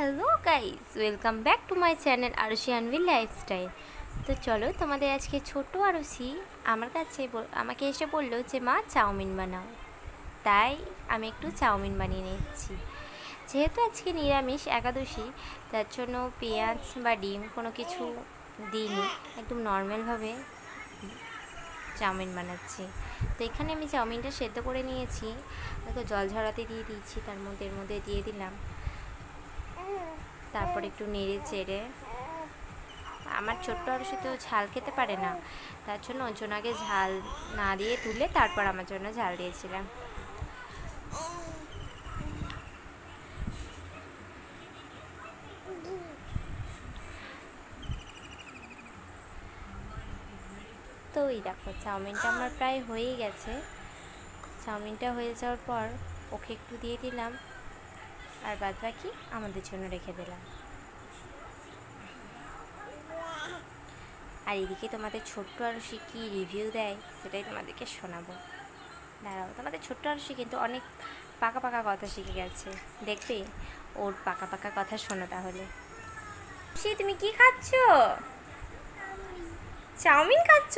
Hello guys, welcome back to my channel Arushi anvil lifestyle. তো চলো, তোমাদের আজকে ছোট্ট আরুষি আমার কাছে আমাকে এসে বললো যে মা চাউমিন বানাও। তাই আমি একটু চাউমিন বানিয়ে নিচ্ছি। যেহেতু আজকে নিরামিষ একাদশী, তার জন্য পেঁয়াজ বা ডিম কোনো কিছু দিইনি, একদম নর্মালভাবে চাউমিন বানাচ্ছি। তো এখানে আমি চাউমিনটা সেদ্ধ করে নিয়েছি, দেখো জল ঝরাতে দিয়ে দিয়েছি, এর মধ্যে দিয়ে দিলাম। তারপর একটু নেড়ে চেড়ে, আমার ছোট্ট আরুষি তো ঝাল খেতে পারে না, তার জন্য ওর জন্য আগে ঝাল না দিয়ে তুলে তারপর আমার জন্য ঝাল দিয়েছিলাম। তো এই দেখো, চাউমিনটা আমার প্রায় হয়েই গেছে। চাউমিনটা হয়ে যাওয়ার পর ওকে একটু দিয়ে দিলাম, আর বাদ বাকি আমাদের জন্য রেখে দিলাম। আর এদিকে তোমাদের ছোট্ট আরুষি কী রিভিউ দেয় সেটাই তোমাদেরকে শোনাবো। দাঁড়াও, তোমাদের ছোট্ট আরুষি কিন্তু অনেক পাকা পাকা কথা শিখে গেছে, দেখবে ওর পাকা পাকা কথা শোনো তাহলে। আরুষি, তুমি কি খাচ্ছ? চাউমিন খাচ্ছ?